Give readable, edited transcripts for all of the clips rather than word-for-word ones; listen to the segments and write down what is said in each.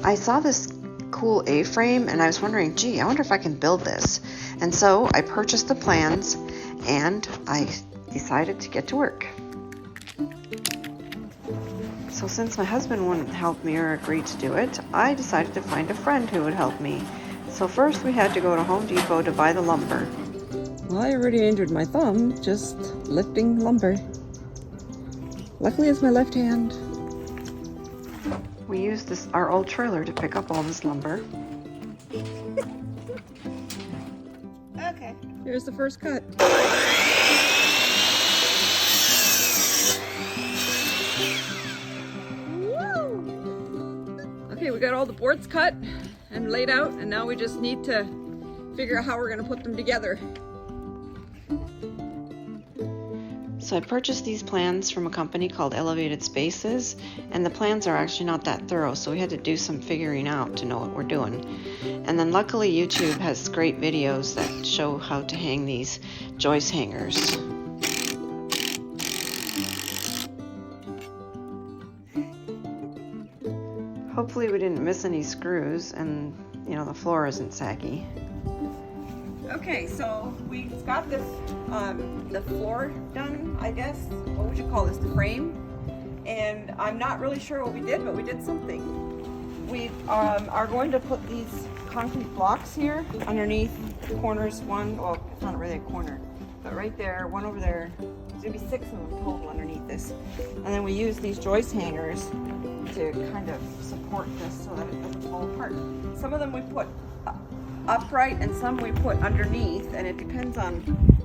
I saw this cool A-frame and I was wondering, gee, I wonder if I can build this. And so I purchased the plans and I decided to get to work. So since my husband wouldn't help me or agree to do it, I decided to find a friend who would help me. So first we had to go to Home Depot to buy the lumber. Well, I already injured my thumb just lifting lumber. Luckily it's my left hand. We used our old trailer to pick up all this lumber. Okay. Here's the first cut. Okay, we got all the boards cut and laid out, and now we just need to figure out how we're going to put them together. So I purchased these plans from a company called Elevated Spaces, and the plans are actually not that thorough, so we had to do some figuring out to know what we're doing. And then luckily YouTube has great videos that show how to hang these joist hangers. Hopefully we didn't miss any screws and, you know, the floor isn't saggy. Okay, so we got this, the floor done, I guess. What would you call this, the frame? And I'm not really sure what we did, but we did something. We are going to put these concrete blocks here underneath the corners. Well, it's not really a corner, but right there, one over there. There's gonna be 6 of them total underneath this. And then we use these joist hangers to kind of support this so that it doesn't fall apart. Some of them we put upright and some we put underneath, and it depends on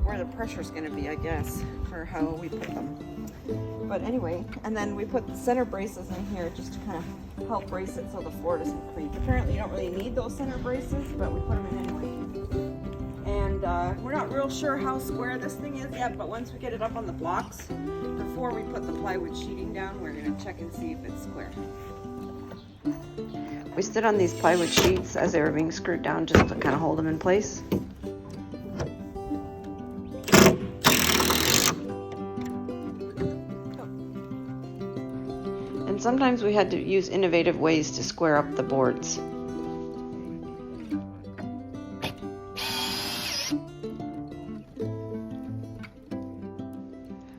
where the pressure is going to be, I guess, for how we put them. But anyway, and then we put the center braces in here just to kind of help brace it so the floor doesn't creak. Apparently you don't really need those center braces, but we put them in anyway. And we're not real sure how square this thing is yet, but once we get it up on the blocks, before we put the plywood sheeting down, we're going to check and see if it's square. We stood on these plywood sheets as they were being screwed down just to kind of hold them in place. And sometimes we had to use innovative ways to square up the boards.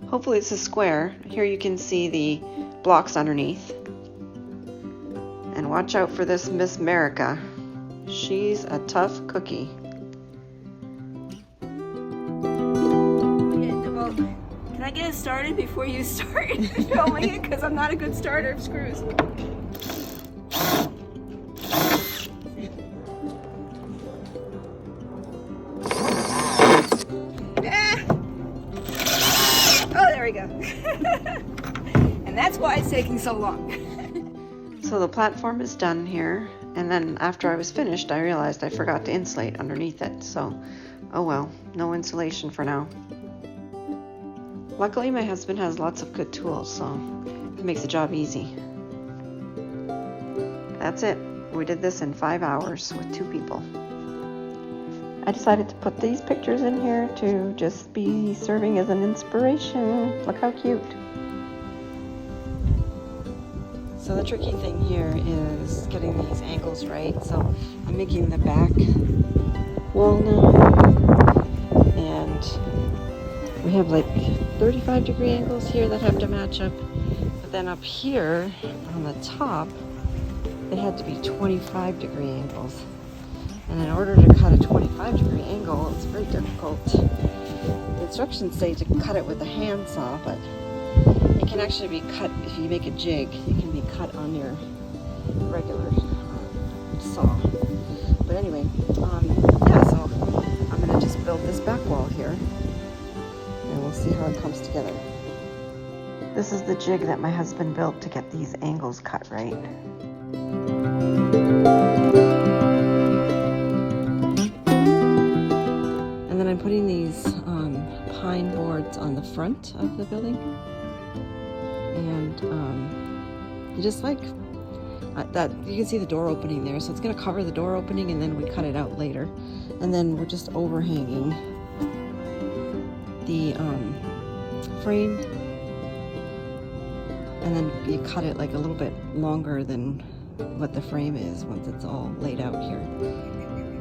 Hopefully it's a square. Here you can see the blocks underneath. And watch out for this Miss America. She's a tough cookie. Well, can I get it started before you start filming it? Because I'm not a good starter of screws. Oh, there we go. And that's why it's taking so long. So the platform is done here, and then after I was finished I realized I forgot to insulate underneath it, so oh well, no insulation for now. Luckily my husband has lots of good tools, so it makes the job easy. That's it. We did this in 5 hours with 2 people. I decided to put these pictures in here to just be serving as an inspiration. Look how cute. So the tricky thing here is getting these angles right. So I'm making the back wall now. And we have like 35-degree angles here that have to match up. But then up here on the top, they had to be 25-degree angles. And in order to cut a 25-degree angle, it's very difficult. The instructions say to cut it with a handsaw, but it can actually be cut if you make a jig. It can be cut on your regular saw. But anyway, yeah, so I'm going to just build this back wall here, and we'll see how it comes together. This is the jig that my husband built to get these angles cut right. And then I'm putting these pine boards on the front of the building. And just like that, you can see the door opening there, so it's going to cover the door opening, and then we cut it out later. And then we're just overhanging the frame, and then you cut it like a little bit longer than what the frame is once it's all laid out here.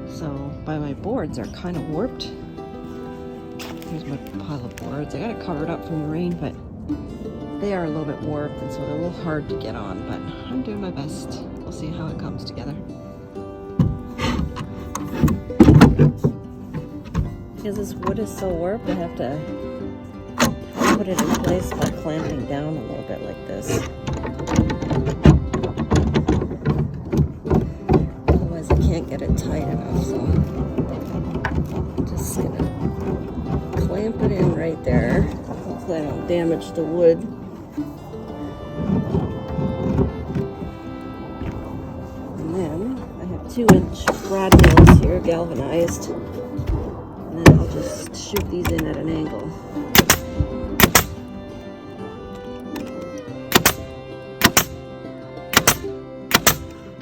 So, but my boards are kind of warped. Here's my pile of boards. I got it covered up from the rain, but they are a little bit warped, and so they're a little hard to get on, but I'm doing my best. We'll see how it comes together. Because this wood is so warped, I have to put it in place by clamping down a little bit like this. Otherwise I can't get it tight enough, so I'm just gonna clamp it in right there. Hopefully I don't damage the wood. And then I have 2-inch rod nails here, galvanized. And then I'll just shoot these in at an angle.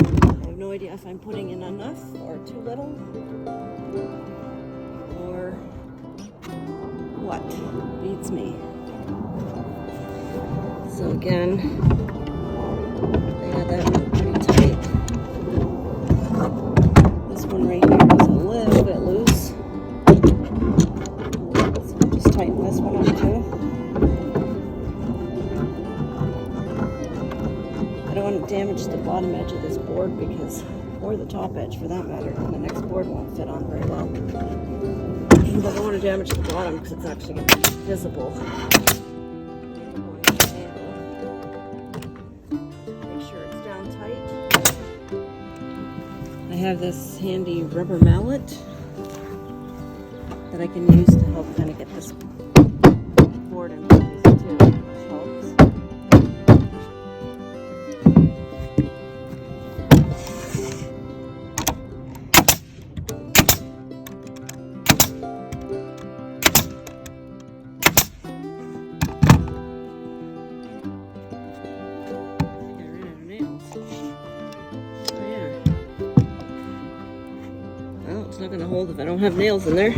I have no idea if I'm putting in enough or too little, or what beats me. So again, I got that one pretty tight. This one right here is a little bit loose. So I'll just tighten this one up too. I don't want to damage the bottom edge of this board because, or the top edge for that matter, the next board won't fit on very well. But I don't want to damage the bottom because it's actually going to be visible. Make sure it's down tight. I have this handy rubber mallet that I can use to help kind of get this board in place too, which helps. It's not going to hold if I don't have nails in there.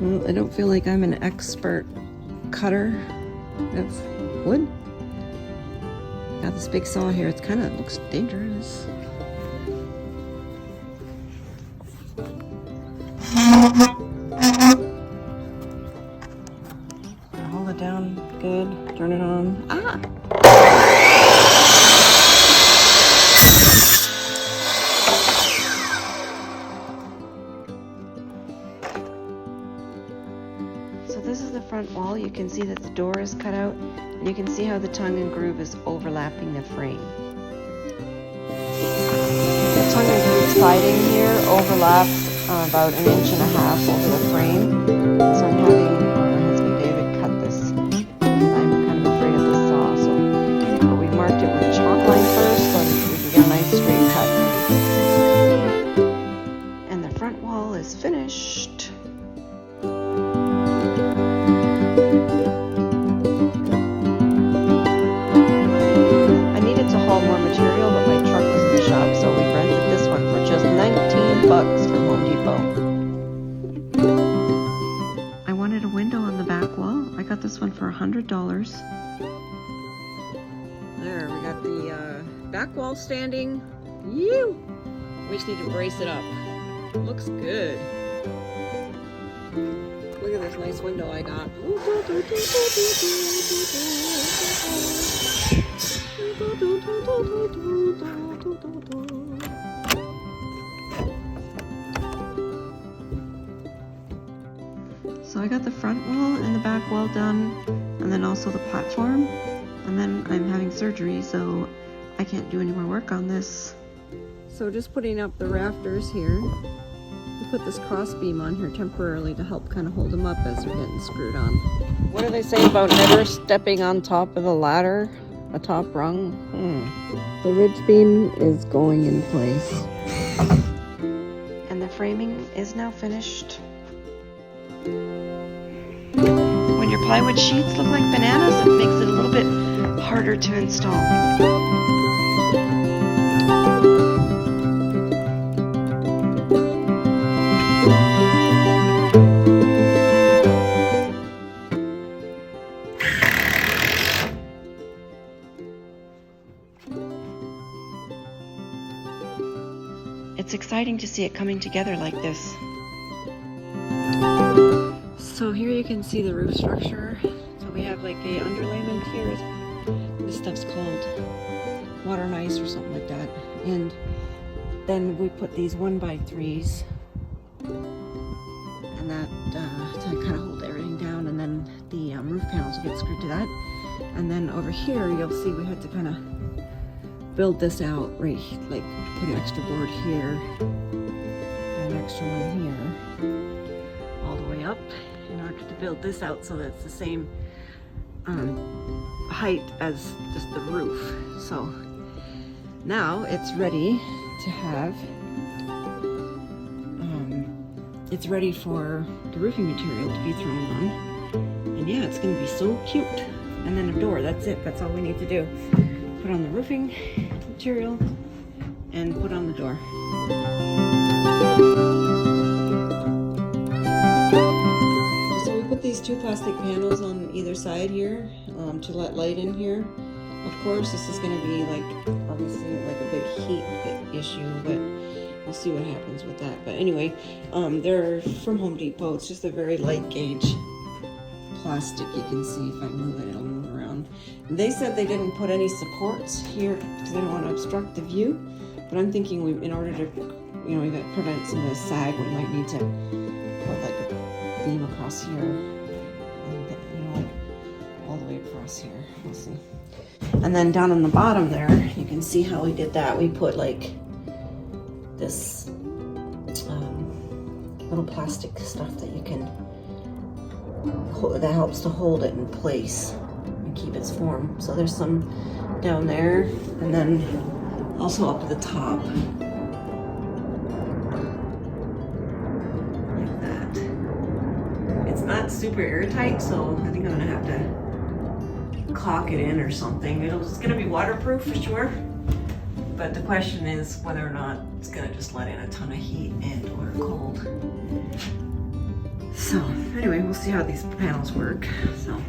Well, I don't feel like I'm an expert cutter of wood. Got this big saw here. It kind of looks dangerous. Hold it down good. Turn it on. Ah! So this is the front wall. You can see that the door is cut out, and you can see how the tongue and groove is overlapping the frame. The tongue and groove siding here overlaps about 1.5 inches over the frame. So I'm having my husband David cut this because I'm kind of afraid of the saw. But we marked it with chalk line first so that we can get a nice straight cut. And the front wall is finished. More material, but my truck was in the shop, so we rented this one for just $19 from Home Depot. I wanted a window on the back wall. I got this one for $100. There, we got the back wall standing. You. We just need to brace it up. Looks good. Look at this nice window I got. So I got the front wall and the back wall done, and then also the platform, and then I'm having surgery, so I can't do any more work on this. So just putting up the rafters here. I put this cross beam on here temporarily to help kind of hold them up as they're getting screwed on. What do they say about never stepping on top of the ladder? a top rung. The ridge beam is going in place. And the framing is now finished. When your plywood sheets look like bananas, it makes it a little bit harder to install. It's exciting to see it coming together like this. So here you can see the roof structure. So we have like a underlayment here. This stuff's called water and ice or something like that. And then we put these 1x3s, and that to kind of hold everything down. And then the roof panels will get screwed to that. And then over here, you'll see we had to kind of build this out, right? Like put an extra board here, and an extra one here, all the way up, in order to build this out so that it's the same height as just the roof. So now it's ready to have, it's ready for the roofing material to be thrown on. And yeah, it's gonna be so cute. And then a door, that's it, that's all we need to do. Put on the roofing material and put on the door. So we put these two plastic panels on either side here to let light in here. Of course, this is going to be like, obviously, like a big heat issue, but we'll see what happens with that. But anyway, they're from Home Depot. It's just a very light gauge plastic. You can see if I move it, it'll move around. They said they didn't put any supports here because they don't want to obstruct the view. But I'm thinking in order to, prevent some of the sag, we might need to put like a beam across here, and like all the way across here. We'll see. And then down on the bottom there, you can see how we did that. We put like this little plastic stuff that you can that helps to hold it in place and keep its form. So there's some down there, and then also up at the top, like that. It's not super airtight, so I think I'm gonna have to caulk it in or something. It's gonna be waterproof for sure, but the question is whether or not it's gonna just let in a ton of heat and or cold. So anyway, we'll see how these panels work. So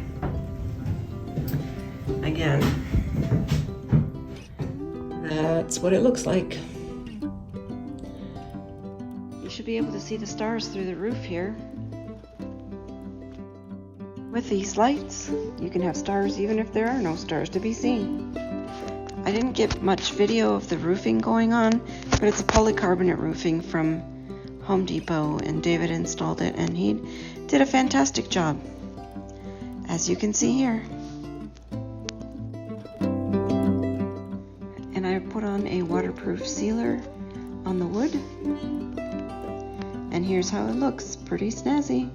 again, that's what it looks like. You should be able to see the stars through the roof here. With these lights, you can have stars even if there are no stars to be seen. I didn't get much video of the roofing going on, but it's a polycarbonate roofing from Home Depot, and David installed it, and he did a fantastic job, as you can see here. And I put on a waterproof sealer on the wood, and here's how it looks. Pretty snazzy.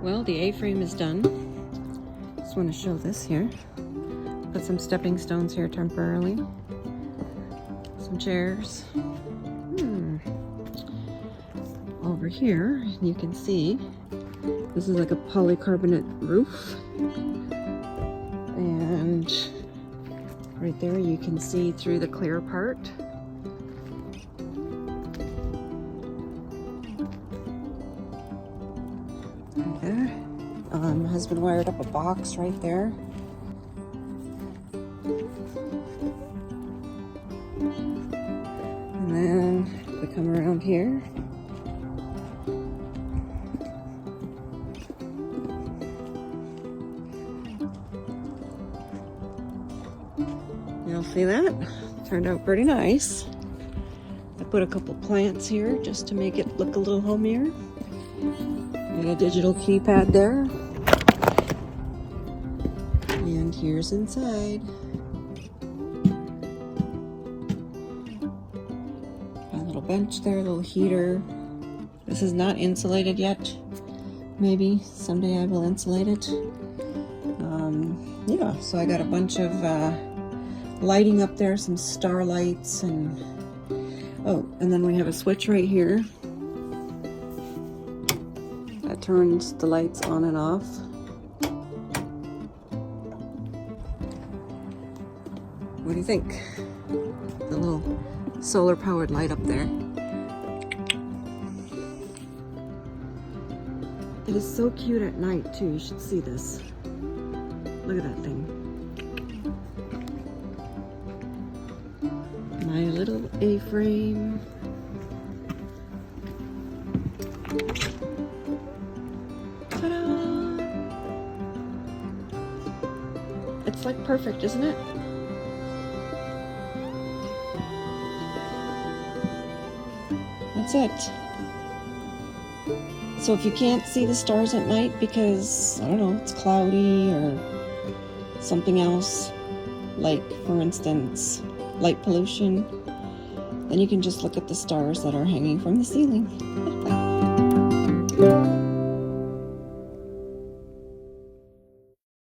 Well, the A-frame is done. Just want to show this here. Put some stepping stones here temporarily. Some chairs. Over here, you can see this is like a polycarbonate roof. And right there you can see through the clear part. Right there. My husband wired up a box right there. And then we come around here. You'll see that? Turned out pretty nice. I put a couple plants here just to make it look a little homier. Got a digital keypad there. And here's inside. A little bench there, a little heater. This is not insulated yet. Maybe someday I will insulate it. Yeah, so I got a bunch of lighting up there, some star lights, and oh, and then we have a switch right here that turns the lights on and off. What do you think? The little solar powered light up there. It is so cute at night too. You should see this. Look at that thing. My little A-frame. Ta-da! It's like perfect, isn't it? That's it. So if you can't see the stars at night because, I don't know, it's cloudy or something else, like for instance, light pollution, then you can just look at the stars that are hanging from the ceiling.